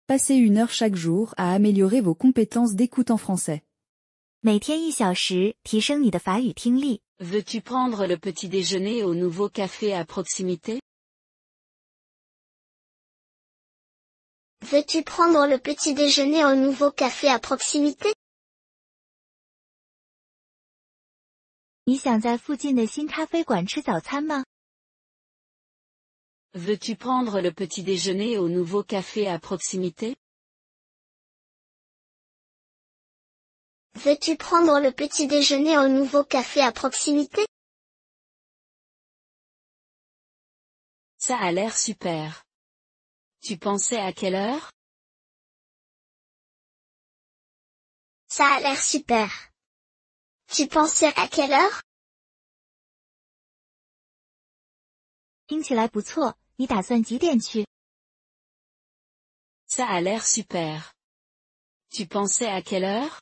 Passez 1 heure chaque jour à améliorer vos compétences d'écoute en français. 每天1小时，提升你的法语听力。Veux-tu prendre le petit déjeuner au nouveau café à proximité? Veux-tu prendre le petit déjeuner au nouveau café à proximité? 你想在附近的新咖啡馆吃早餐吗？ Veux-tu prendre le petit déjeuner au nouveau café à proximité? Veux-tu prendre le petit déjeuner au nouveau café à proximité? Ça a l'air super. Tu pensais à quelle heure? Ça a l'air super. Tu pensais à quelle heure? 听起来不错，你打算几点去？ Ça a l'air super. Tu pensais à quelle heure?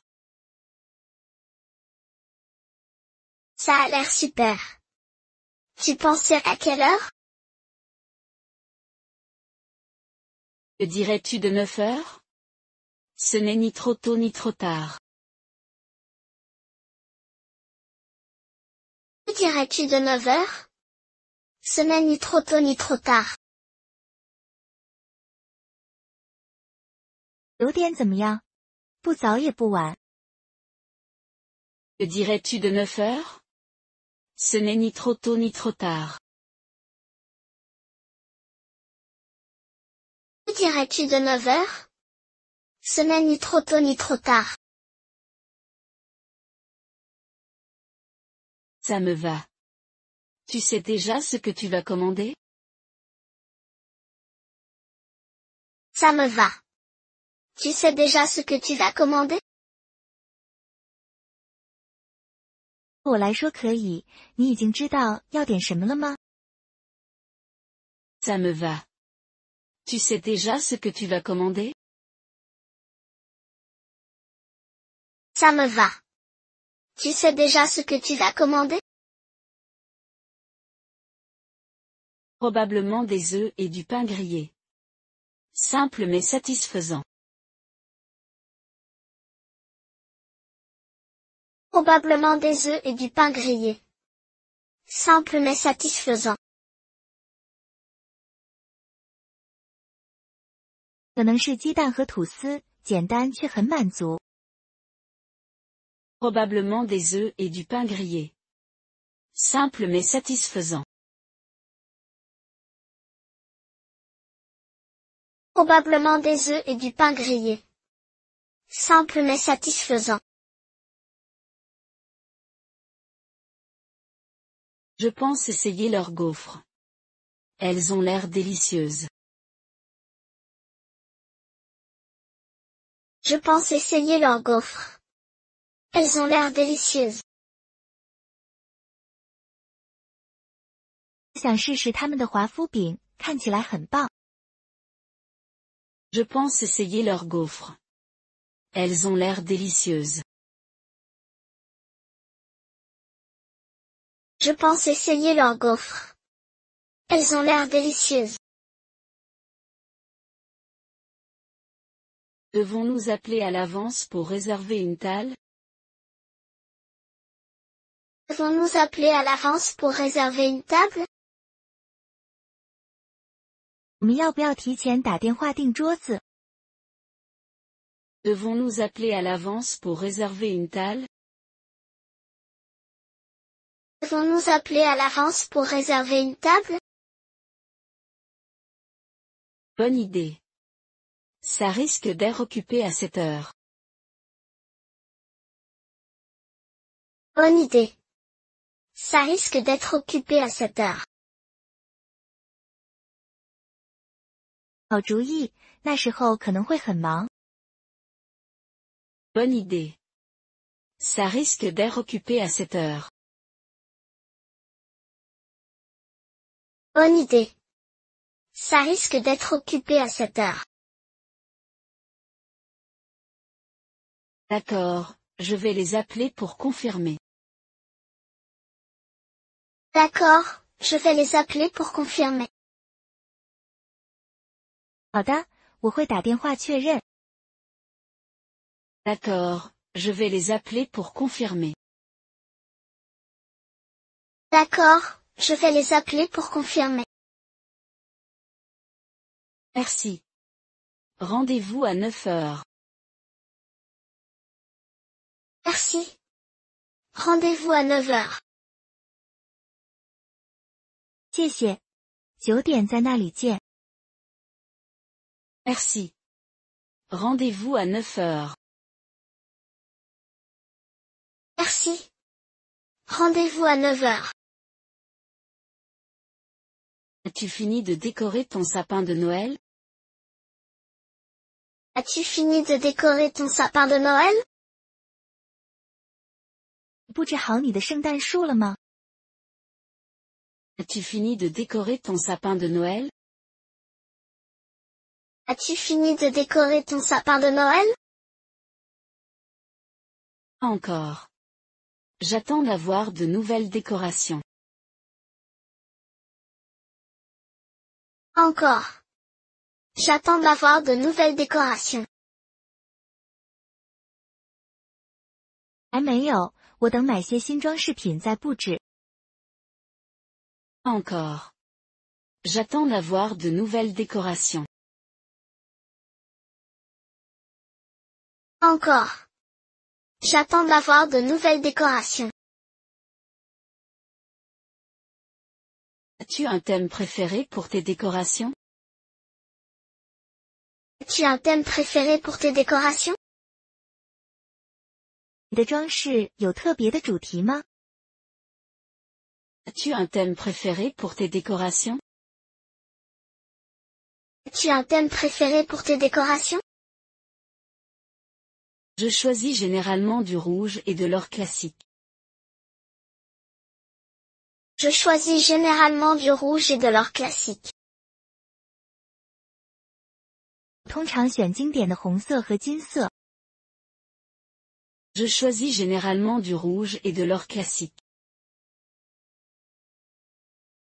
Ça a l'air super. Tu pensais à quelle heure? Que dirais-tu de 9 heures? Ce n'est ni trop tôt ni trop tard. Que dirais-tu de 9 heures? Ce n'est ni trop tôt ni trop tard. 9点怎么样？不早也不晚。 Que dirais-tu de 9 heures? Ce n'est ni trop tôt ni trop tard. Que dirais-tu de 9 heures? Ce n'est ni trop tôt ni trop tard. Ça me va. Tu sais déjà ce que tu vas commander? Ça me va. Tu sais déjà ce que tu vas commander? 对我来说可以，你已经知道要点什么了吗？ Ça me va. Tu sais déjà ce que tu vas commander? Ça me va. Tu sais déjà ce que tu vas commander? Probablement des œufs et du pain grillé. Simple mais satisfaisant. Probablement des œufs et du pain grillé. Simple mais satisfaisant. 可能是鸡蛋和吐司，简单却很满足。 Probablement des œufs et du pain grillé. Simple mais satisfaisant. Probablement des œufs et du pain grillé. Simple mais satisfaisant. Je pense essayer leurs gaufres. Elles ont l'air délicieuses. Je pense essayer leurs gaufres. Elles ont l'air délicieuses. 想试试他们的华夫饼，看起来很棒。 Je pense essayer leurs gaufres. Elles ont l'air délicieuses. Je pense essayer leurs gaufres. Elles ont l'air délicieuses. Devons-nous appeler à l'avance pour réserver une table? Devons-nous appeler à l'avance pour réserver une table? 我们要不要提前打电话订桌子？ Devons-nous appeler à l'avance pour réserver une table? Devons-nous appeler à l'avance pour réserver une table? Bonne idée. Ça risque d'être occupé à cette heure. Bonne idée. Ça risque d'être occupé à cette heure. 好主意，那时候可能会很忙。 Bonne idée. Ça risque d'être occupé à cette heure. Bonne idée. Ça risque d'être occupé à cette heure. D'accord, je vais les appeler pour confirmer. D'accord, je vais les appeler pour confirmer. 好的，我会打电话确认。D'accord, je vais les appeler pour confirmer. D'accord, je vais les appeler pour confirmer. Merci. Rendez-vous à 9 heures. Merci. Rendez-vous à 9 heures. 谢谢。9点在那里见。Merci. Rendez-vous à 9 heures. Merci. Rendez-vous à 9 heures. As-tu fini de décorer ton sapin de Noël? As-tu fini de décorer ton sapin de Noël? 布置好你的圣诞树了吗？ As-tu fini de décorer ton sapin de Noël? As-tu fini de décorer ton sapin de Noël? Encore. J'attends d'avoir de nouvelles décorations. Encore. J'attends d'avoir de nouvelles décorations. 还没有，我等买些新装饰品再布置。Encore. J'attends d'avoir de nouvelles décorations. Encore. J'attends d'avoir de nouvelles décorations. As-tu un thème préféré pour tes décorations? As-tu un thème préféré pour tes décorations? 你的装饰有特别的主题吗？ As-tu un thème préféré pour tes décorations? As-tu un thème préféré pour tes décorations? Je choisis généralement du rouge et de l'or classique. Je choisis généralement du rouge et de l'or classique. 通常选经典的红色和金色。Je choisis généralement du rouge et de l'or classique.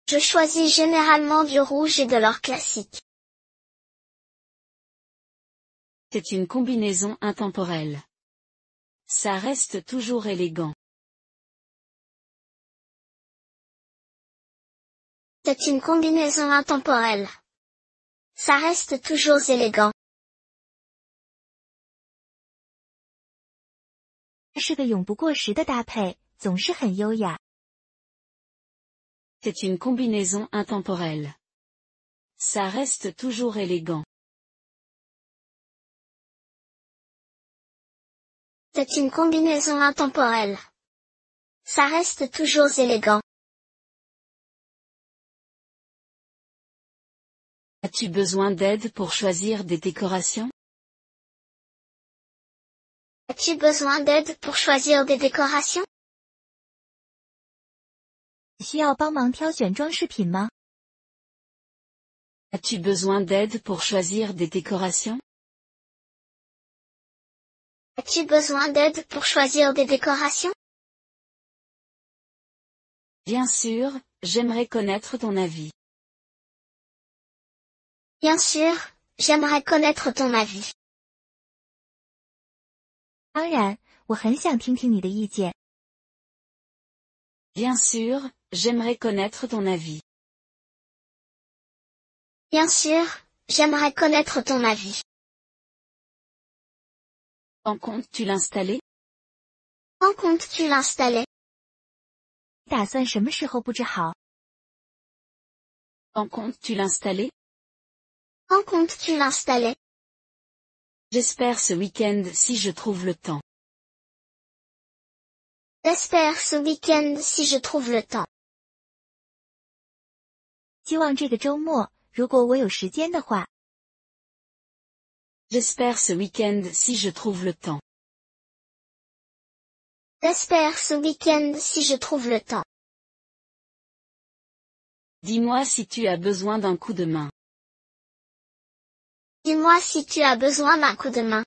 Je choisis généralement du rouge et de l'or classique. C'est une combinaison intemporelle. Ça reste toujours élégant. C'est une combinaison intemporelle. Ça reste toujours élégant. 这是个永不过时的搭配，总是很优雅。C'est une combinaison intemporelle. Ça reste toujours élégant. C'est une combinaison intemporelle. Ça reste toujours élégant. As-tu besoin d'aide pour choisir des décorations? As-tu besoin d'aide pour choisir des décorations? 需要帮忙挑选装饰品吗？ As-tu besoin d'aide pour choisir des décorations? As-tu besoin d'aide pour choisir des décorations? Bien sûr, j'aimerais connaître ton avis. Bien sûr, j'aimerais connaître ton avis. 当然，我很想听听你的意见。Bien sûr, j'aimerais connaître ton avis. Bien sûr, j'aimerais connaître ton avis. Quand comptes-tu l'installer? Quand comptes-tu l'installer? 打算什么时候布置好？ Quand comptes-tu l'installer? Quand comptes-tu l'installer? J'espère ce week-end si je trouve le temps. J'espère ce week-end si je trouve le temps. 希望这个周末，如果我有时间的话。 J'espère ce week-end si je trouve le temps. J'espère ce week-end si je trouve le temps. Dis-moi si tu as besoin d'un coup de main. Dis-moi si tu as besoin d'un coup de main.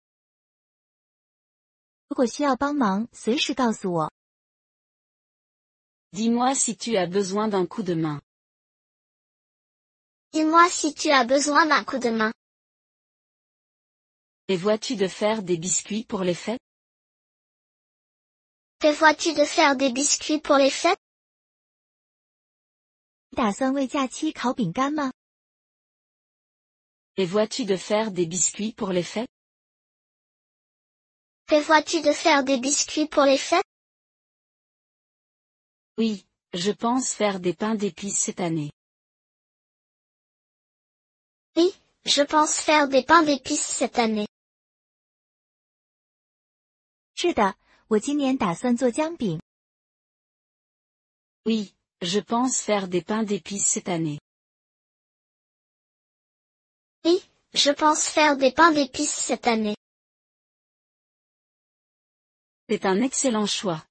如果需要帮忙，随时告诉我。 Dis-moi si tu as besoin d'un coup de main. Dis-moi si tu as besoin d'un coup de main. Prévois-tu de faire des biscuits pour les fêtes? Prévois-tu de faire des biscuits pour les fêtes? 你打算为假期烤饼干吗？ Prévois-tu de faire des biscuits pour les fêtes? Prévois-tu de faire des biscuits pour les fêtes? Oui, je pense faire des pains d'épices cette année. Oui, je pense faire des pains d'épices cette année. 是的，我今年打算做姜饼。 Oui, je pense faire des pains d'épices cette année. Oui, je pense faire des pains d'épices cette année. C'est un excellent choix.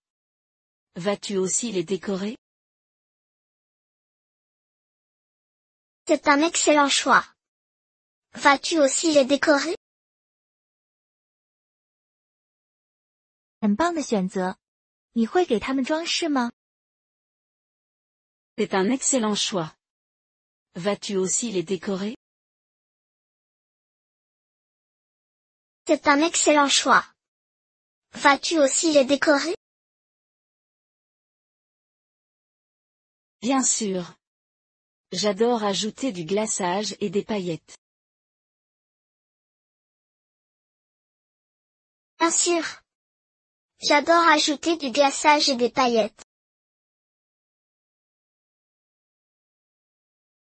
Vas-tu aussi les décorer? C'est un excellent choix. Vas-tu aussi les décorer? 很棒的选择。你会给他们装饰吗？ C'est un excellent choix. Vas-tu aussi les décorer? C'est un excellent choix. Vas-tu aussi les décorer? Bien sûr. J'adore ajouter du glaçage et des paillettes. Bien sûr. J'adore ajouter du glaçage et des paillettes.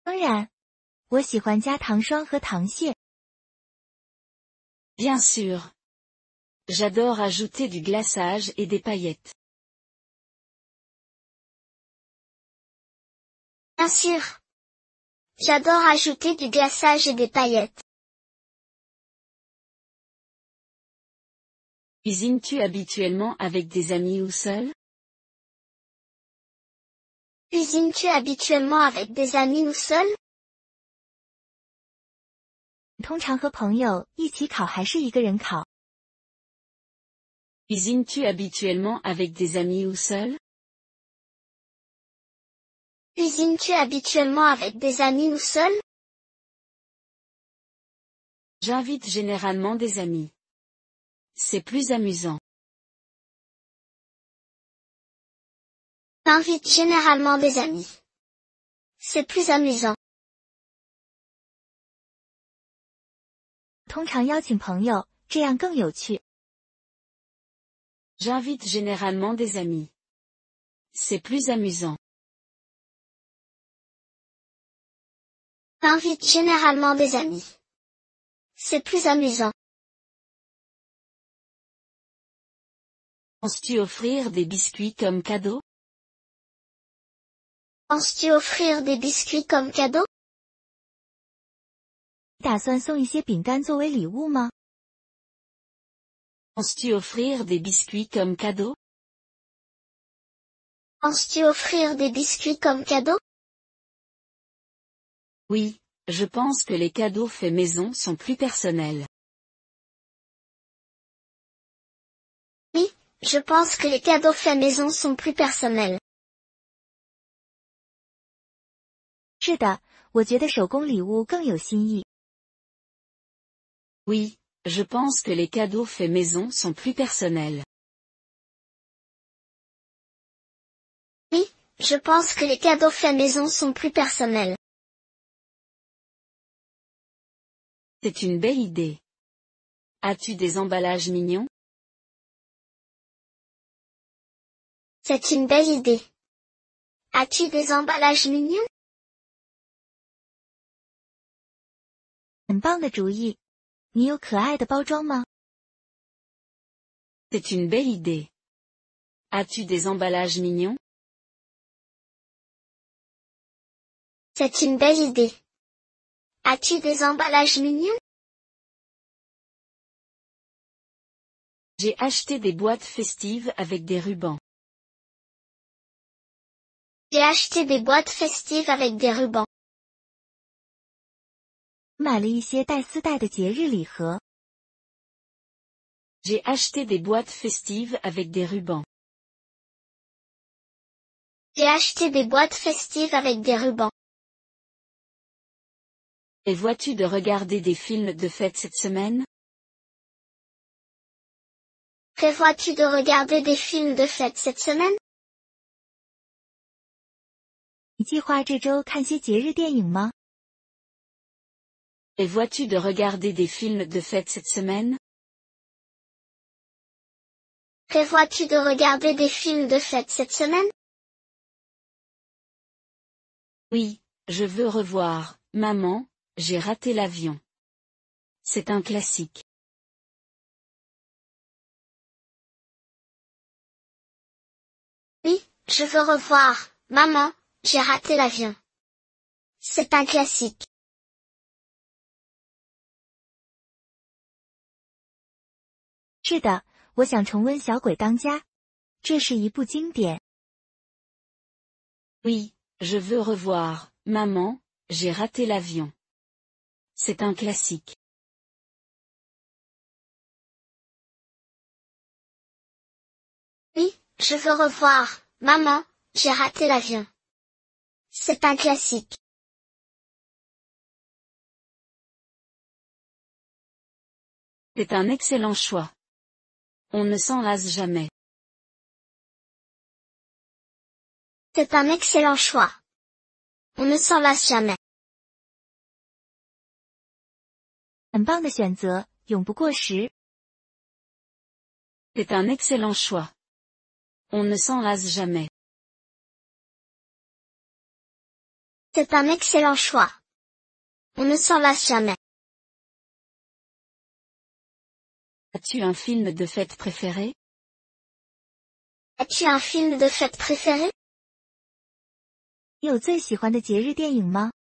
当然，我喜欢加糖霜和糖屑。 Bien sûr. J'adore ajouter du glaçage et des paillettes. Bien sûr. J'adore ajouter du glaçage et des paillettes. Cuisines-tu habituellement avec des amis ou seul? Cuisines-tu habituellement avec des amis ou seul? 通常和朋友一起烤还是一个人烤？ Cuisines-tu habituellement avec des amis ou seul? Cuisines-tu habituellement avec des amis ou seul? J'invite généralement des amis. C'est plus amusant. T'invites généralement des amis. C'est plus amusant. 通常邀请朋友，这样更有趣。 J'invite généralement des amis. C'est plus amusant. T'invites généralement des amis. C'est plus amusant. Penses-tu offrir des biscuits comme cadeau? Penses-tu offrir des biscuits comme cadeau? 你打算送一些饼干作为礼物吗？ Penses-tu offrir des biscuits comme cadeau? Penses-tu offrir des biscuits comme cadeau? Oui, je pense que les cadeaux faits maison sont plus personnels. Oui, je pense que les cadeaux faits maison sont plus personnels. 是的，我觉得手工礼物更有新意。 Oui, je pense que les cadeaux faits maison sont plus personnels. Oui, je pense que les cadeaux faits maison sont plus personnels. C'est une belle idée. As-tu des emballages mignons? C'est une belle idée. As-tu des emballages mignons? 很棒的主意。你有可爱的包装吗？ C'est une belle idée. As-tu des emballages mignons? C'est une belle idée. As-tu des emballages mignons? J'ai acheté des boîtes festives avec des rubans. J'ai acheté des boîtes festives avec des rubans. 买了一些带丝带的节日礼盒。 J'ai acheté des boîtes festives avec des rubans. J'ai acheté des boîtes festives avec des rubans. Et vois-tu de regarder des films de fête cette semaine? Prévois-tu de regarder des films de fête cette semaine? 你计划这周看些节日电影吗？ Prévois-tu de regarder des films de fête cette semaine? Prévois-tu de regarder des films de fête cette semaine? Oui, je veux revoir, Maman, j'ai raté l'avion. C'est un classique. Oui, je veux revoir, Maman, j'ai raté l'avion. C'est un classique. 是的，我想重温《小鬼当家》，这是一部经典。 Oui, je veux revoir, Maman, j'ai raté l'avion. C'est un classique. Oui, je veux revoir, Maman, j'ai raté l'avion. C'est un classique. C'est un excellent choix. On ne s'en lasse jamais. C'est un excellent choix. On ne s'en lasse jamais. 很棒的选择，永不过时。 C'est un excellent choix. On ne s'en lasse jamais. C'est un excellent choix. On ne s'en lasse jamais. As-tu un film de fête préféré? As-tu un film de fête préféré? 你有最喜欢的节日电影吗？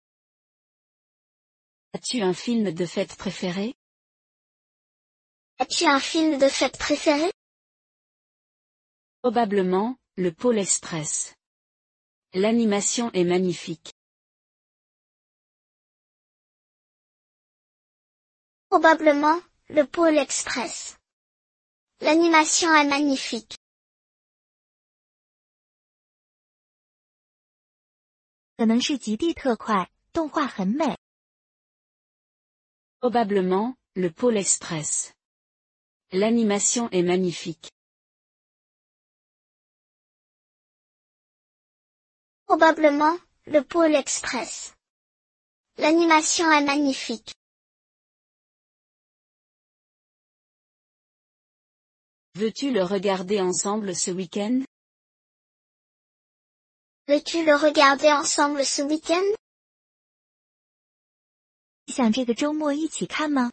As-tu un film de fête préféré? As-tu un film de fête préféré? Probablement, le Pôle Express. L'animation est magnifique. Probablement, le Pôle Express. L'animation est magnifique. 可能是极地特快，动画很美。 Probablement, le Pôle Express. L'animation est magnifique. Probablement, le Pôle Express. L'animation est magnifique. Veux-tu le regarder ensemble ce week-end? Veux-tu le regarder ensemble ce week-end? 你想这个周末一起看吗？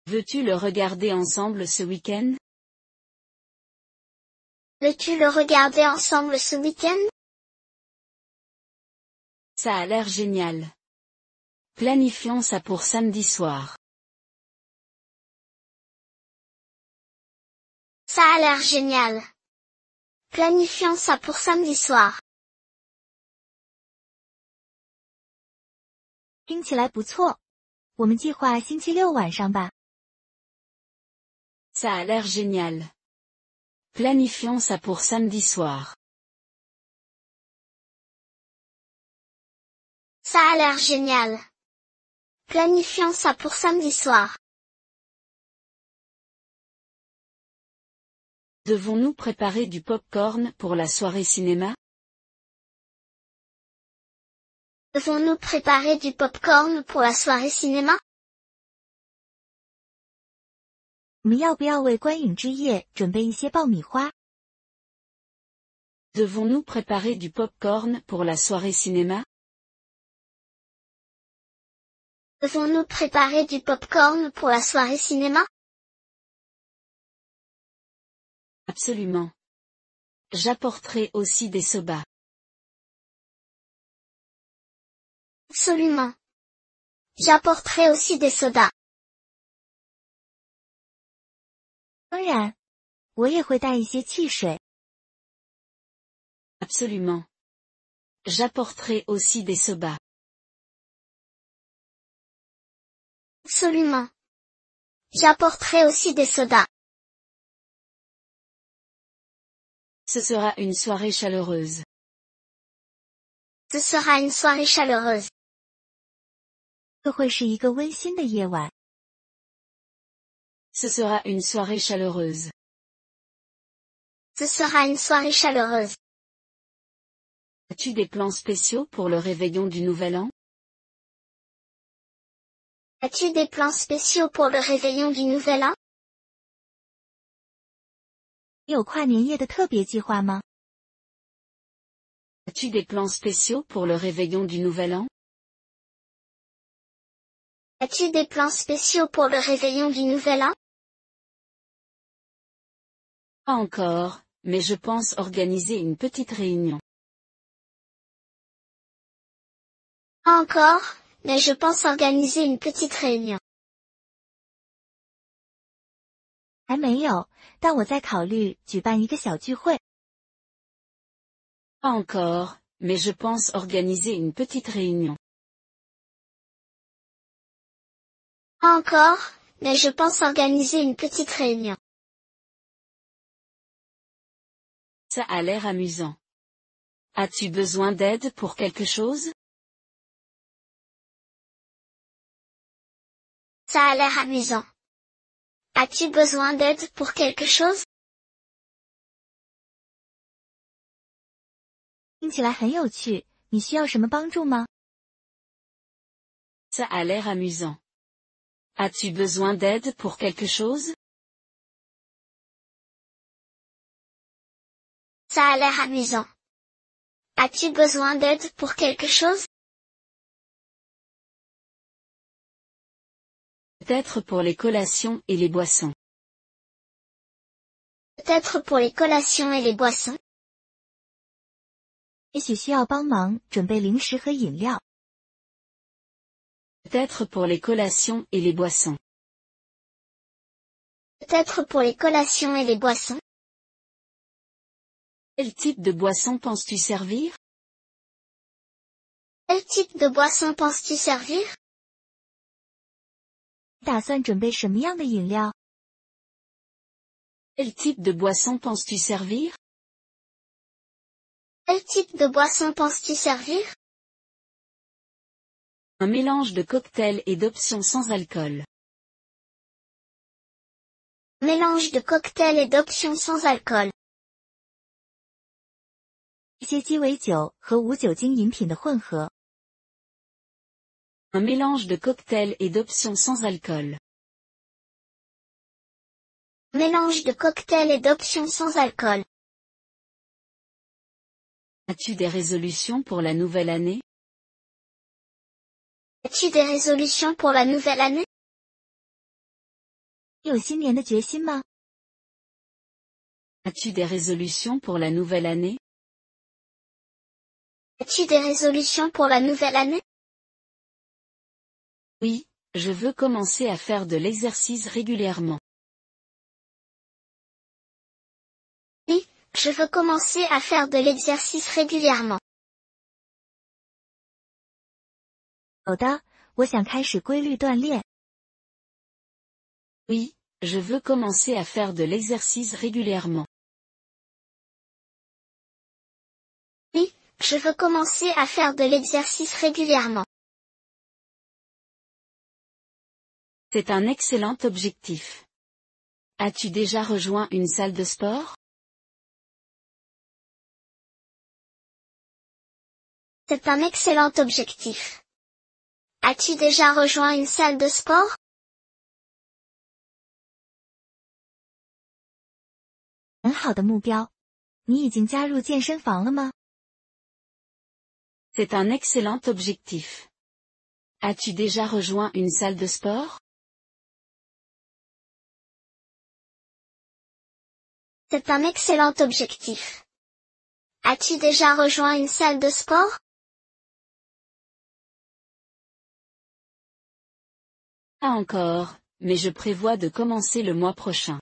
Veux-tu le regarder ensemble ce week-end? Veux-tu le regarder ensemble ce week-end? Ça a l'air génial. Planifions ça pour samedi soir. Ça a l'air génial. Planifions ça pour samedi soir. 听起来不错，我们计划星期六晚上吧。 Ça a l'air génial. Planifions ça pour samedi soir. Ça a l'air génial. Planifions ça pour samedi soir. Devons-nous préparer du pop-corn pour la soirée cinéma? Devons-nous préparer du pop-corn pour la soirée cinéma? 我们要不要为观影之夜准备一些爆米花？ Devons-nous préparer du pop-corn pour la soirée cinéma? Devons-nous préparer du pop-corn pour la soirée cinéma? Absolument. J'apporterai aussi des sodas. Absolument. J'apporterai aussi des sodas. 当然，我也会带一些汽水。 Absolument. J'apporterai aussi des sodas. Absolument. J'apporterai aussi des sodas. Ce sera une soirée chaleureuse. Ce sera une soirée chaleureuse. 这会是一个温馨的夜晚。Ce sera une soirée chaleureuse. Ce sera une soirée chaleureuse. As-tu des plans spéciaux pour le réveillon du Nouvel An? As-tu des plans spéciaux pour le réveillon du Nouvel An? 你有跨年夜的特别计划吗？ As-tu des plans spéciaux pour le réveillon du Nouvel An? As-tu des plans spéciaux pour le réveillon du Nouvel An? Pas encore, mais je pense organiser une petite réunion. Pas encore, mais je pense organiser une petite réunion. 还没有，但我在考虑举办一个小聚会。 Pas encore, mais je pense organiser une petite réunion. Pas encore, mais je pense organiser une petite réunion. Ça a l'air amusant. As-tu besoin d'aide pour quelque chose? Ça a l'air amusant. As-tu besoin d'aide pour quelque chose? 听起来很有趣，你需要什么帮助吗？ Ça a l'air amusant. As-tu besoin d'aide pour quelque chose? Ça a l'air amusant. As-tu besoin d'aide pour quelque chose? Peut-être pour les collations et les boissons. Peut-être pour les collations et les boissons. 也许需要帮忙准备零食和饮料。 Peut-être pour les collations et les boissons. Peut-être pour les collations et les boissons. Quel type de boisson penses-tu servir? Quel type de boisson penses-tu servir? 打算准备什么样的饮料？ Quel type de boisson penses-tu servir? Quel type de boisson penses-tu servir? Un mélange de cocktails et d'options sans alcool. Mélange de cocktails et d'options sans alcool. 一些鸡尾酒和无酒精饮品的混合。 Un mélange de cocktails et d'options sans alcool. Mélange de cocktails et d'options sans alcool. As-tu des résolutions pour la nouvelle année? As-tu des résolutions pour la nouvelle année? 你有新年的决心吗？ As-tu des résolutions pour la nouvelle année? As-tu des résolutions pour la nouvelle année? Oui, je veux commencer à faire de l'exercice régulièrement. Oui, je veux commencer à faire de l'exercice régulièrement. 有的，我想开始规律锻炼。 Oui, je veux commencer à faire de l'exercice régulièrement. Oui, je veux commencer à faire de l'exercice régulièrement. C'est un excellent objectif. As-tu déjà rejoint une salle de sport? C'est un excellent objectif. As-tu déjà rejoint une salle de sport? 很好的目标。你已经加入健身房了吗？ C'est un excellent objectif. As-tu déjà rejoint une salle de sport? C'est un excellent objectif. As-tu déjà rejoint une salle de sport? Pas encore, mais je prévois de commencer le mois prochain.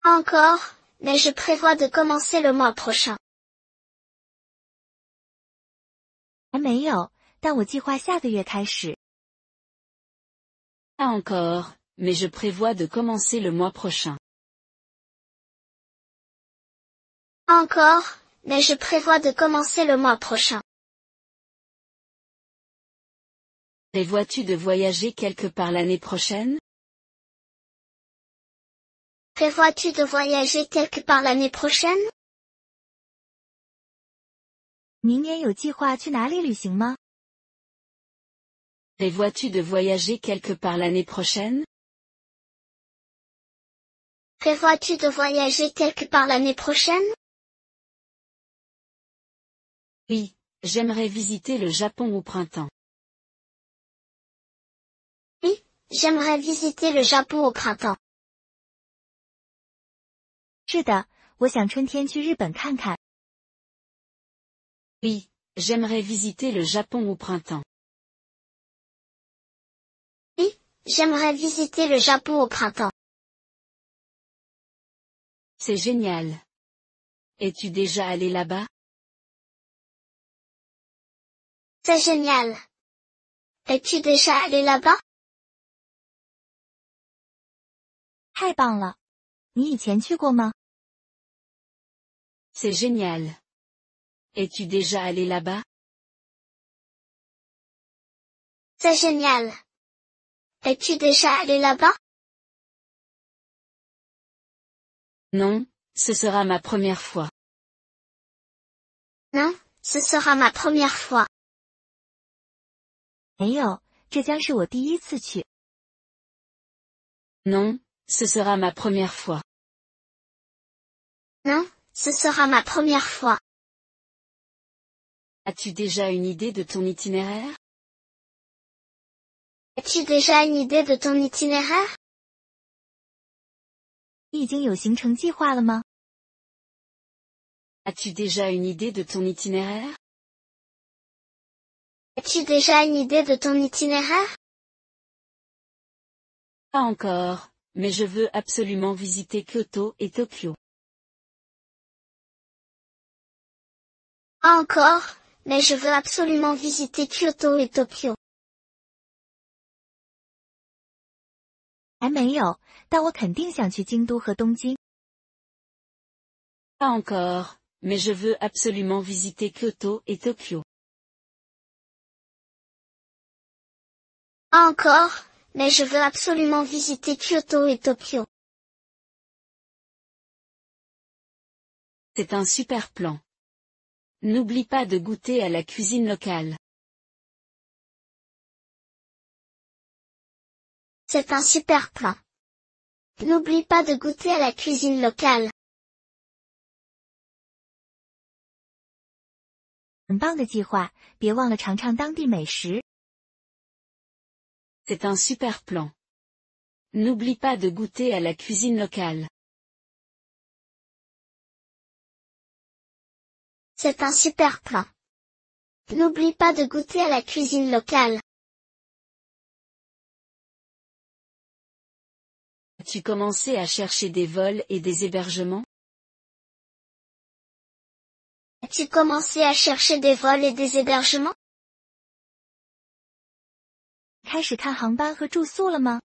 Encore, mais je prévois de commencer le mois prochain. 还没有，但我计划下个月开始。 Pas encore, mais je prévois de commencer le mois prochain. Encore, mais je prévois de commencer le mois prochain. Prévois-tu de voyager quelque part l'année prochaine? Prévois-tu de voyager quelque part l'année prochaine? 明年有计划去哪里旅行吗？ Prévois-tu de voyager quelque part l'année prochaine? Prévois-tu de voyager quelque part l'année prochaine? Oui, j'aimerais visiter le Japon au printemps. Oui, j'aimerais visiter le Japon au printemps. 是的，我想春天去日本看看。 Oui, j'aimerais visiter le Japon au printemps. Oui, j'aimerais visiter le Japon au printemps. C'est génial. Es-tu déjà allé là-bas? C'est génial. Es-tu déjà allé là-bas? 太棒了！你以前去过吗？ C'est génial. Es-tu déjà allé là-bas? C'est génial. Es-tu déjà allé là-bas? Non, ce sera ma première fois. Non, ce sera ma première fois. 没有，这将是我第一次去。 Non, ce sera ma première fois. Non, ce sera ma première fois. As-tu déjà une idée de ton itinéraire? As-tu déjà une idée de ton itinéraire? 你已经有行程计划了吗？ As-tu déjà une idée de ton itinéraire? As-tu déjà une idée de ton itinéraire? Pas encore, mais je veux absolument visiter Kyoto et Tokyo. Pas encore, mais je veux absolument visiter Kyoto et Tokyo. 还没有，但我肯定想去京都和东京。 Pas encore, mais je veux absolument visiter Kyoto et Tokyo. Pas encore, mais je veux absolument visiter Kyoto et Tokyo. C'est un super plan. N'oublie pas de goûter à la cuisine locale. C'est un super plan. N'oublie pas de goûter à la cuisine locale. 很棒的计划，别忘了尝尝当地美食。 C'est un super plan. N'oublie pas de goûter à la cuisine locale. C'est un super plan. N'oublie pas de goûter à la cuisine locale. As-tu commencé à chercher des vols et des hébergements? As-tu commencé à chercher des vols et des hébergements? 开始看航班和住宿了吗？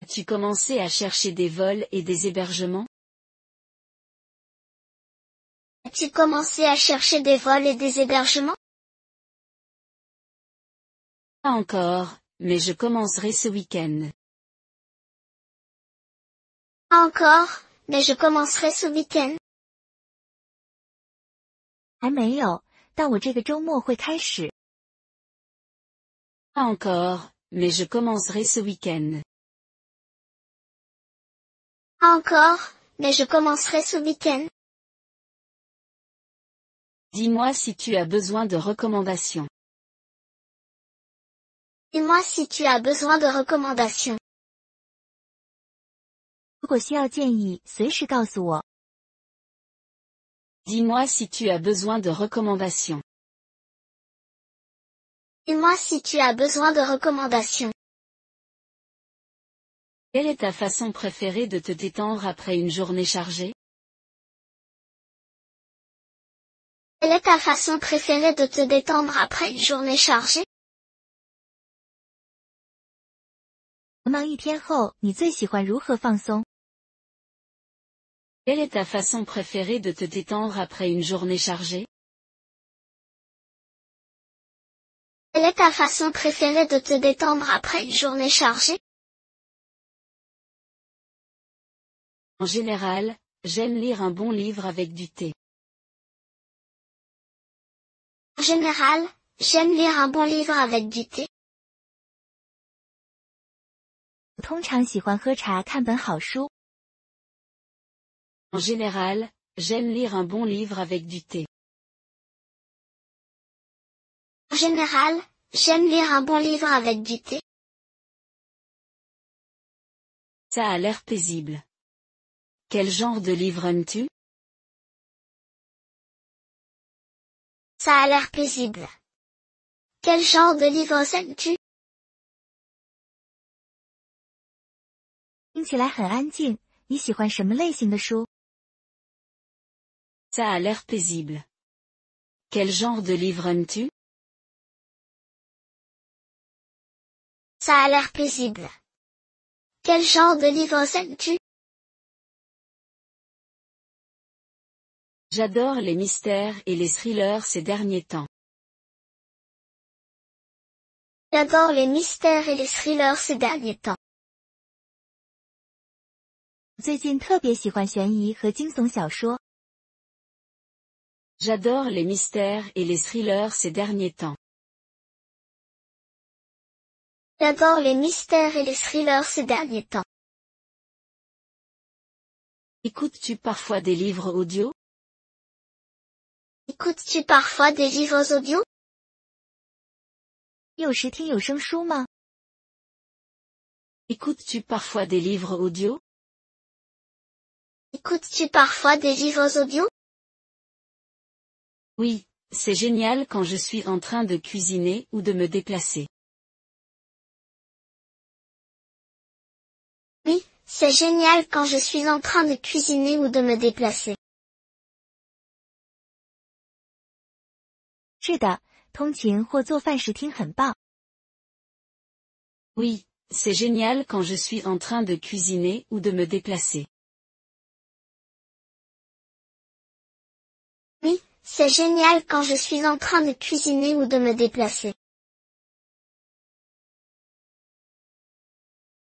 As-tu commencé à chercher des vols et des hébergements? As-tu commencé à chercher des vols et des hébergements? Pas encore, mais je commencerai ce week-end. Pas encore, mais je commencerai ce week-end. 还没有，但我这个周末会开始。 Pas encore, mais je commencerai ce week-end. Pas encore, mais je commencerai ce week-end. Dis-moi si tu as besoin de recommandations. Dis-moi si tu as besoin de recommandations. 如果需要建议，随时告诉我。 Dis-moi si tu as besoin de recommandations. Dis-moi si tu as besoin de recommandations. Quelle est ta façon préférée de te détendre après une journée chargée? Quelle est ta façon préférée de te détendre après une journée chargée? 忙一天后，你最喜欢如何放松？ Quelle est ta façon préférée de te détendre après une journée chargée? Quelle est ta façon préférée de te détendre après une journée chargée? En général, j'aime lire un bon livre avec du thé. En général, j'aime lire un bon livre avec du thé. 我通常喜欢喝茶看本好书。 En général, j'aime lire un bon livre avec du thé. En général, j'aime lire un bon livre avec du thé. Ça a l'air paisible. Quel genre de livre aimes-tu? Ça a l'air paisible. Quel genre de livre aimes-tu? 听起来很安静，你喜欢什么类型的书？ Ça a l'air paisible. Quel genre de livre aimes-tu? Ça a l'air paisible. Quel genre de livre aimes-tu? J'adore les mystères et les thrillers ces derniers temps. J'adore les mystères et les thrillers ces derniers temps. 最近特别喜欢悬疑和惊悚小说。 J'adore les mystères et les thrillers ces derniers temps. J'adore les mystères et les thrillers ces derniers temps. Écoutes-tu parfois des livres audio? Écoutes-tu parfois des livres audio? 有时听有声书吗？ Écoutes-tu parfois des livres audio? Écoutes-tu parfois des livres audio? Oui, c'est génial quand je suis en train de cuisiner ou de me déplacer. Oui, c'est génial quand je suis en train de cuisiner ou de me déplacer. 是的，通勤或做饭时听很棒。 Oui, c'est génial quand je suis en train de cuisiner ou de me déplacer. Oui, c'est génial quand je suis en train de cuisiner ou de me déplacer.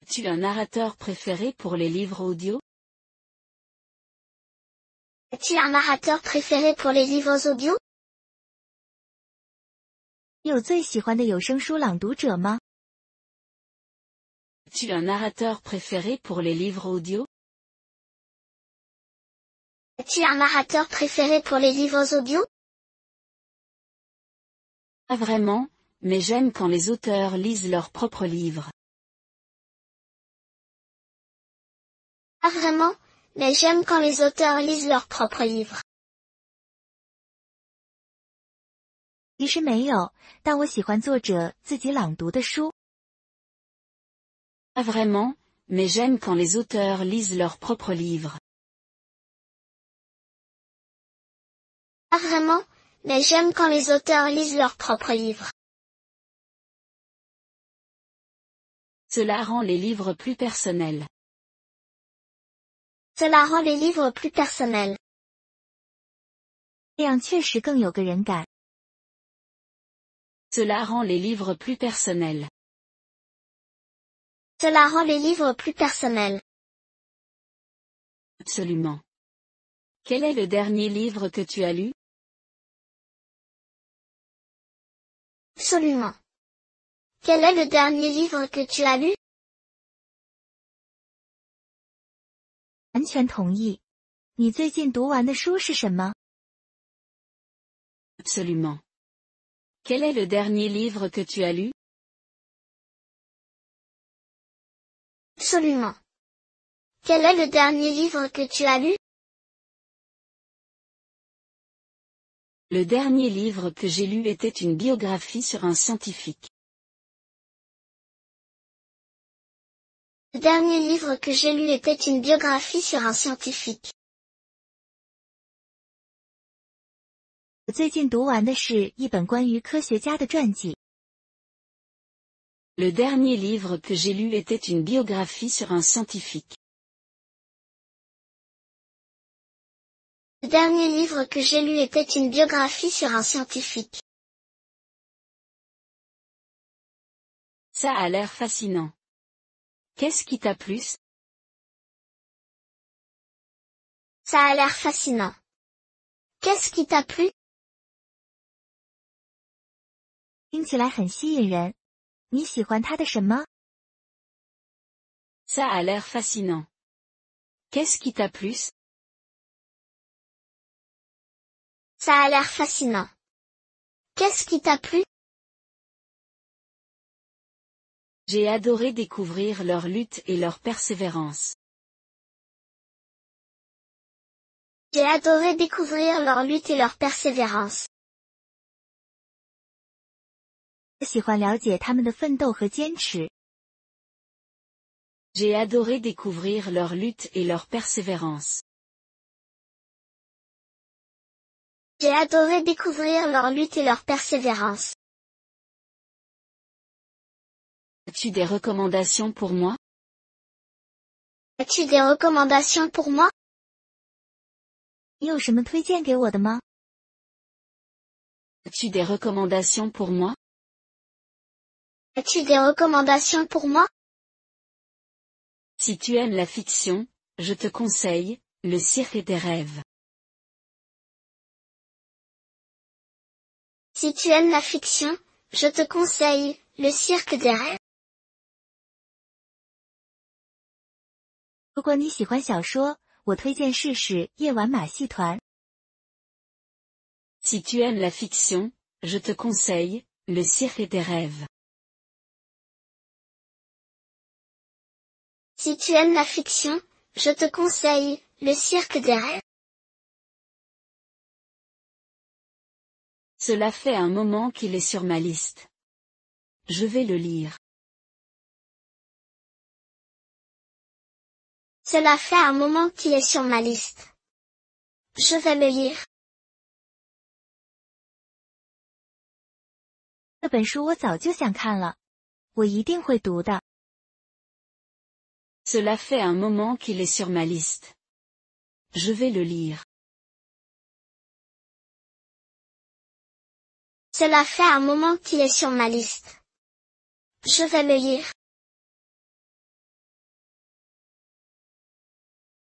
As-tu un narrateur préféré pour les livres audio? As-tu un narrateur préféré pour les livres audio? 你有最喜欢的有声书朗读者吗？ As-tu un narrateur préféré pour les livres audio? As-tu un narrateur préféré pour les livres audio? Pas vraiment, mais j'aime quand les auteurs lisent leurs propres livres. Pas vraiment, mais j'aime quand les auteurs lisent leurs propres livres. 其实没有，但我喜欢作者自己朗读的书。 Pas vraiment, mais j'aime quand les auteurs lisent leurs propres livres. Pas vraiment, mais j'aime quand les auteurs lisent leurs propres livres. Cela rend les livres plus personnels. Cela rend les livres plus personnels. 这样确实更有个人感。 Cela rend les livres plus personnels. Cela rend les livres plus personnels. Absolument. Quel est le dernier livre que tu as lu? Absolument. Quel est le dernier livre que tu as lu? 完全同意。你最近读完的书是什么？ Absolument. Quel est le dernier livre que tu as lu? Absolument. Quel est le dernier livre que tu as lu? Le dernier livre que j'ai lu était une biographie sur un scientifique. Le dernier livre que j'ai lu était une biographie sur un scientifique. 我最近读完的是一本关于科学家的传记。 Le dernier livre que j'ai lu était une biographie sur un scientifique. Le dernier livre que j'ai lu était une biographie sur un scientifique. Ça a l'air fascinant. Qu'est-ce qui t'a plu? Ça a l'air fascinant. Qu'est-ce qui t'a plu? 听起来很吸引人。你喜欢它的什么？ Ça a l'air fascinant. Qu'est-ce qui t'a plu? Ça a l'air fascinant. Qu'est-ce qui t'a plu? J'ai adoré découvrir leur lutte et leur persévérance. J'ai adoré découvrir leur lutte et leur persévérance. 我喜欢了解他们的奋斗和坚持。 J'ai adoré découvrir leur lutte et leur persévérance. J'ai adoré découvrir leur lutte et leur persévérance. As-tu des recommandations pour moi? As-tu des recommandations pour moi? 你有什么推荐给我的吗？ As-tu des recommandations pour moi? As-tu des recommandations pour moi? Si tu aimes la fiction, je te conseille Le cirque des rêves. Si tu aimes la fiction, je te conseille Le cirque des rêves. 如果你喜欢小说，我推荐试试夜晚马戏团。 Si tu aimes la fiction, je te conseille Le cirque des rêves. Si tu aimes la fiction, je te conseille Le cirque des rêves. Cela fait un moment qu'il est sur ma liste. Je vais le lire. Cela fait un moment qu'il est sur ma liste. Je vais le lire. 这本书我早就想看了，我一定会读的。 Cela fait un moment qu'il est sur ma liste. Je vais le lire. Cela fait un moment qu'il est sur ma liste. Je vais le lire.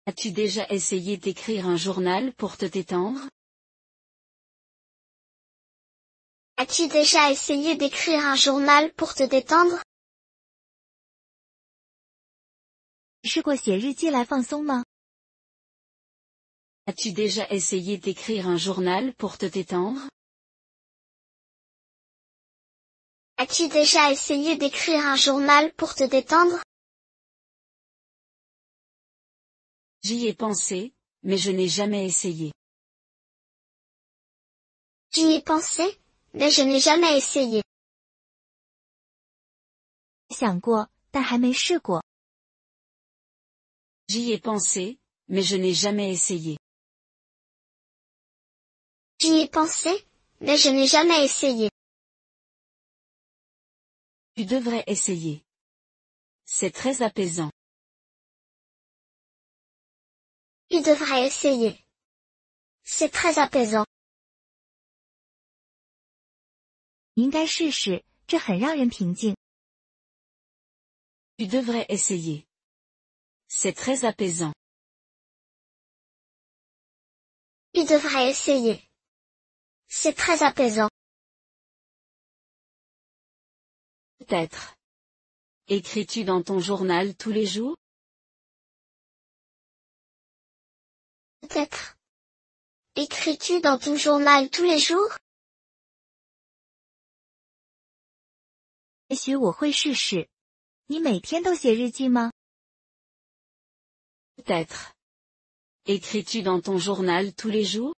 As-tu déjà essayé d'écrire un journal pour te détendre? As-tu déjà essayé d'écrire un journal pour te détendre? 你试过写日记来放松吗？ As-tu déjà essayé d'écrire un journal pour te détendre? As-tu déjà essayé d'écrire un journal pour te détendre? J'y ai pensé, mais je n'ai jamais essayé. J'y ai pensé, mais je n'ai jamais essayé. 想过，但还没试过。 J'y ai pensé, mais je n'ai jamais essayé. J'y ai pensé, mais je n'ai jamais essayé. Tu devrais essayer. C'est très apaisant. Tu devrais essayer. C'est très apaisant. 你应该试试，这很让人平静。 Tu devrais essayer. C'est très apaisant. Tu devrais essayer. C'est très apaisant. Peut-être. Écris-tu dans ton journal tous les jours? Peut-être. Écris-tu dans ton journal tous les jours? 也许我会试试。你每天都写日记吗？ Peut-être. Écris-tu dans ton journal tous les jours?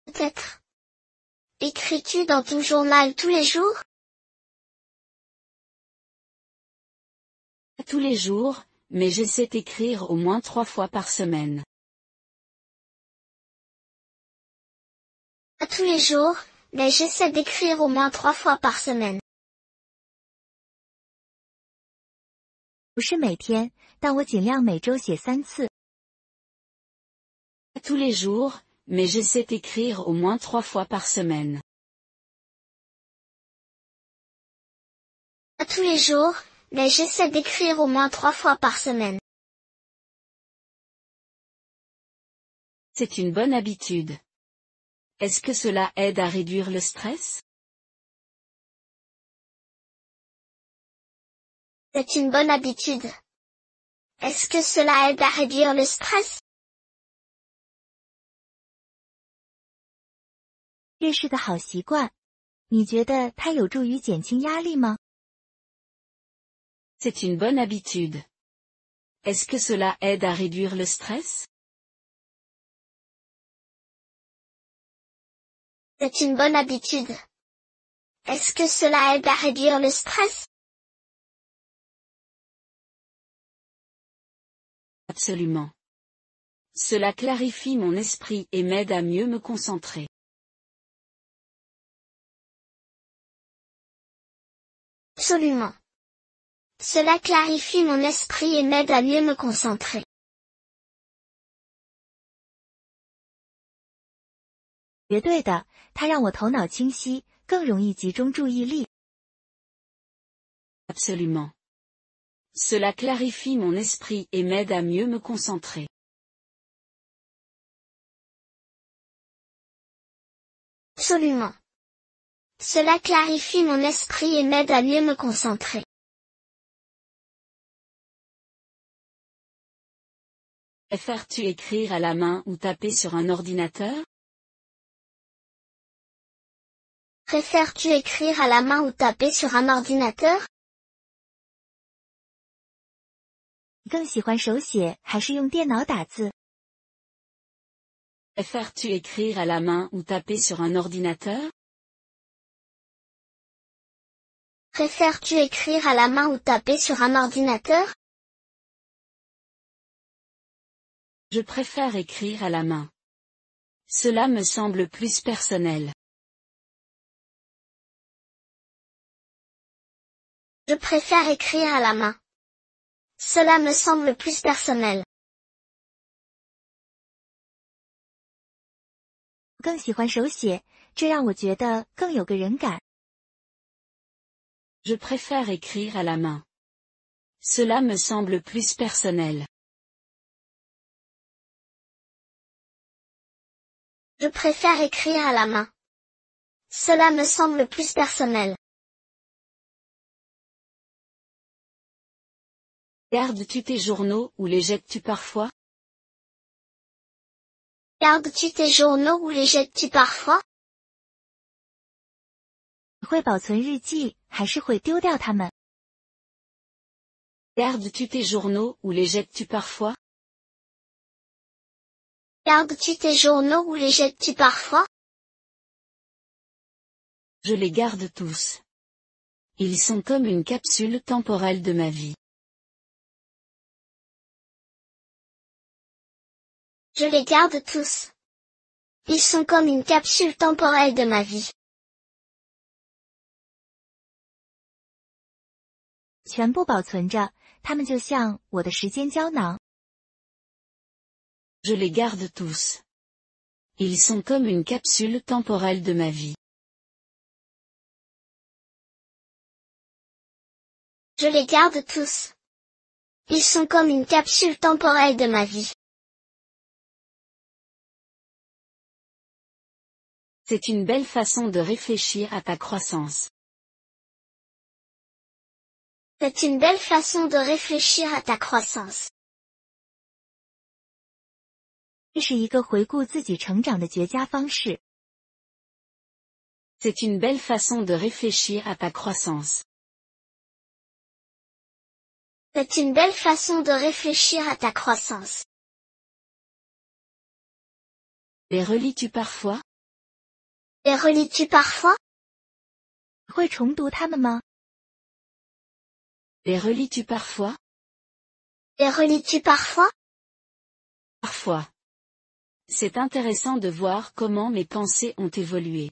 Peut-être. Écris-tu dans ton journal tous les jours? Tous les jours, mais j'essaie d'écrire au moins 3 fois par semaine. À tous les jours, mais j'essaie d'écrire au moins 3 fois par semaine. 不是每天，但我尽量每周写3次。 Tous les jours, mais j'essaie d'écrire au moins 3 fois par semaine. tous les jours, mais j'essaie d'écrire au moins 3 fois par semaine. C'est une bonne habitude. Est-ce que cela aide à réduire le stress? C'est une bonne habitude. Est-ce que cela aide à réduire le stress? 这是个好习惯。你觉得它有助于减轻压力吗？ C'est une bonne habitude. Est-ce que cela aide à réduire le stress? C'est une bonne habitude. Est-ce que cela aide à réduire le stress? Absolument. Cela clarifie mon esprit et m'aide à mieux me concentrer. Absolument. Cela clarifie mon esprit et m'aide à mieux me concentrer. 绝对的，它让我头脑清晰，更容易集中注意力。 Absolument. Cela clarifie mon esprit et m'aide à mieux me concentrer. Absolument. Cela clarifie mon esprit et m'aide à mieux me concentrer. Préfères-tu écrire à la main ou taper sur un ordinateur? Préfères-tu écrire à la main ou taper sur un ordinateur? 你更喜欢手写还是用电脑打字？ Préfères-tu écrire à la main ou taper sur un ordinateur? Préfères-tu écrire à la main ou taper sur un ordinateur? Je préfère écrire à la main. Cela me semble plus personnel. Je préfère écrire à la main. Cela me semble plus personnel. 我更喜欢手写，这让我觉得更有个人感。 Je préfère écrire à la main. Cela me semble plus personnel. Je préfère écrire à la main. Cela me semble plus personnel. Gardes-tu tes journaux ou les jettes-tu parfois? Gardes-tu tes journaux ou les jettes-tu parfois? 你会保存日记，还是会丢掉它们？ Gardes-tu tes journaux ou les jettes-tu parfois? Gardes-tu tes journaux ou les jettes-tu parfois? Je les garde tous. Ils sont comme une capsule temporelle de ma vie. Je les garde tous. Ils sont comme une capsule temporelle de ma vie. 全部保存着，它们就像我的时间胶囊。 Je les garde tous. Ils sont comme une capsule temporelle de ma vie. Je les garde tous. Ils sont comme une capsule temporelle de ma vie. C'est une belle façon de réfléchir à ta croissance. C'est une belle façon de réfléchir à ta croissance. 这是一个回顾自己成长的绝佳方式。 C'est une belle façon de réfléchir à ta croissance. C'est une belle façon de réfléchir à ta croissance. Les relis-tu parfois? Les relis-tu parfois? 你会重读它们吗？ Les relis-tu parfois? Les relis-tu parfois? Parfois. C'est intéressant de voir comment mes pensées ont évolué.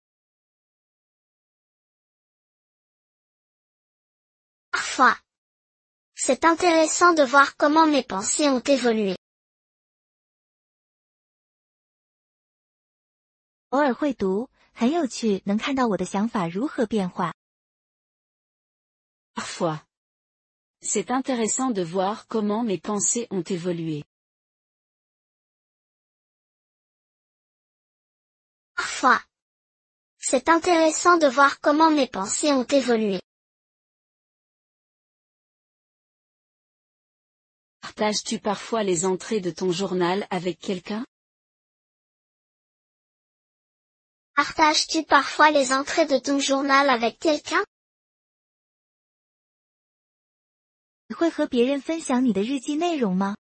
Parfois. C'est intéressant de voir comment mes pensées ont évolué. 偶尔会读，很有趣，能看到我的想法如何变化。Parfois. C'est intéressant de voir comment mes pensées ont évolué. Parfois. C'est intéressant de voir comment mes pensées ont évolué. Partages-tu parfois les entrées de ton journal avec quelqu'un? Partages-tu parfois les entrées de ton journal avec quelqu'un? 你会和别人分享你的日记内容吗？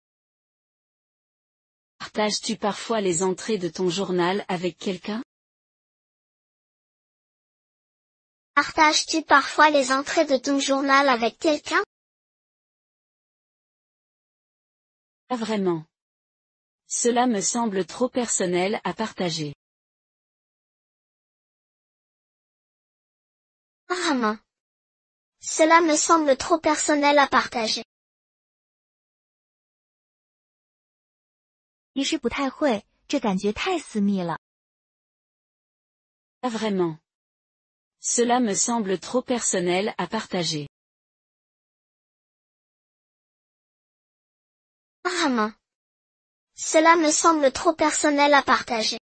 Partages-tu parfois les entrées de ton journal avec quelqu'un? Partages-tu parfois les entrées de ton journal avec quelqu'un? Pas vraiment. Cela me semble trop personnel à partager. Pas vraiment. Cela me semble trop personnel à partager. 其实不太会，这感觉太私密了。 Pas vraiment. Cela me semble trop personnel à partager. Pas vraiment. Cela me semble trop personnel à partager.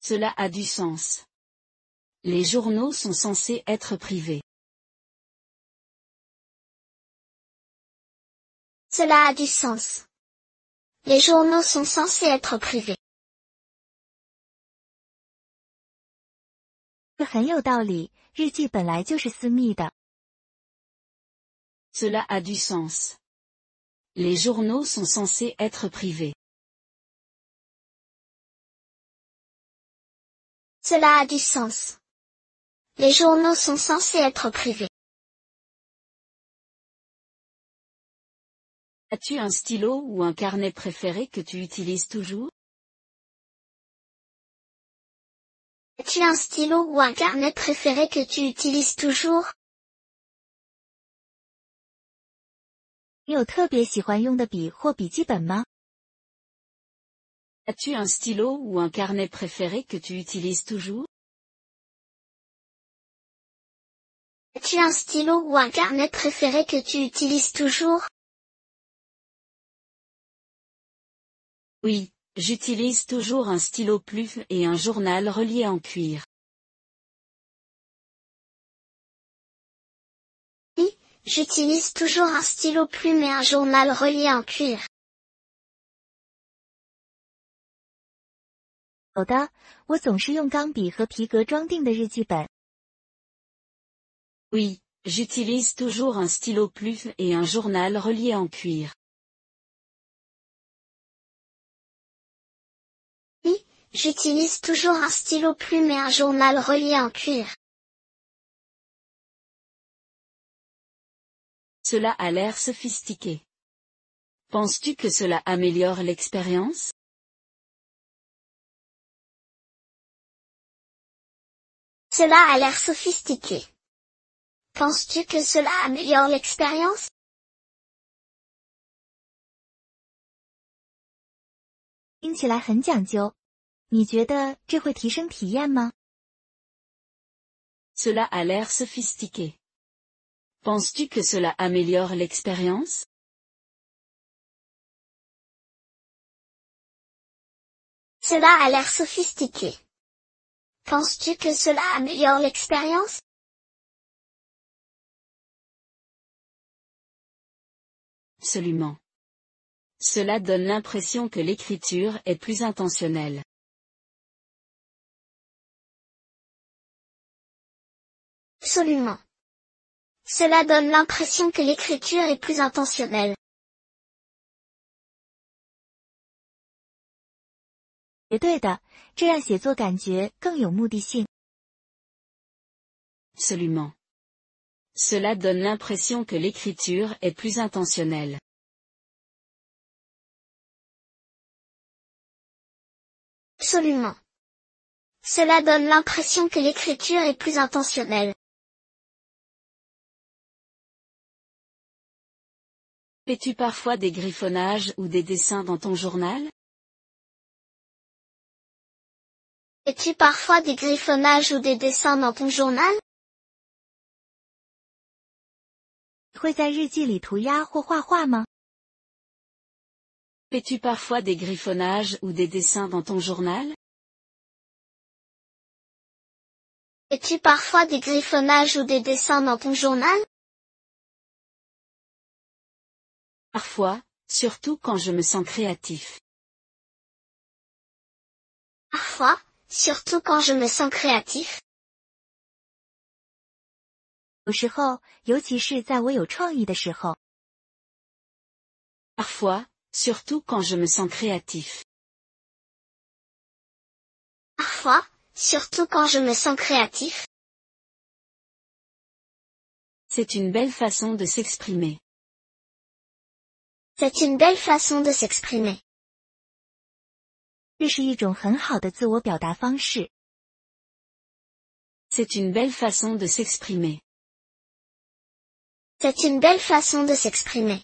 Cela a du sens. Les journaux sont censés être privés. Cela a du sens. Les journaux sont censés être privés. 这很有道理，日记本来就是私密的。 Cela a du sens. Les journaux sont censés être privés. Cela a du sens. Les journaux sont censés être privés. As-tu un stylo ou un carnet préféré que tu utilises toujours? As-tu un stylo ou un carnet préféré que tu utilises toujours? 你有特别喜欢用的笔或笔记本吗？ As-tu un stylo ou un carnet préféré que tu utilises toujours? As-tu un stylo ou un carnet préféré que tu utilises toujours? Oui, j'utilise toujours un stylo plume et un journal relié en cuir. Oui, j'utilise toujours un stylo plume et un journal relié en cuir. 有的，我总是用钢笔和皮革装订的日记本。 Oui, j'utilise toujours un stylo plume et un journal relié en cuir. Oui, j'utilise toujours un stylo plume et un journal relié en cuir. Cela a l'air sophistiqué. Penses-tu que cela améliore l'expérience? Cela a l'air sophistiqué. Penses-tu que cela améliore l'expérience? 听起来很讲究。你觉得这会提升体验吗？ Cela a l'air sophistiqué. Penses-tu que cela améliore l'expérience? Cela a l'air sophistiqué. Penses-tu que cela améliore l'expérience? Absolument. Cela donne l'impression que l'écriture est plus intentionnelle. Absolument. Cela donne l'impression que l'écriture est plus intentionnelle. 绝对的，这让写作感觉更有目的性。 Absolument. Cela donne l'impression que l'écriture est plus intentionnelle. Absolument. Cela donne l'impression que l'écriture est plus intentionnelle. Fais-tu parfois des griffonnages ou des dessins dans ton journal? Fais-tu parfois des griffonnages ou des dessins dans ton journal? 你会在日记里涂鸦或画画吗？ Fais-tu parfois des griffonnages ou des dessins dans ton journal? Fais-tu parfois des griffonnages ou des dessins dans ton journal? Parfois, surtout quand je me sens créatif. Parfois, surtout quand je me sens créatif. 有时候，尤其是在我有创意的时候。 Parfois, surtout quand je me sens créatif. Parfois, surtout quand je me sens créatif. C'est une belle façon de s'exprimer. C'est une belle façon de s'exprimer. 这是一种很好的自我表达方式。 C'est une belle façon de s'exprimer. C'est une belle façon de s'exprimer.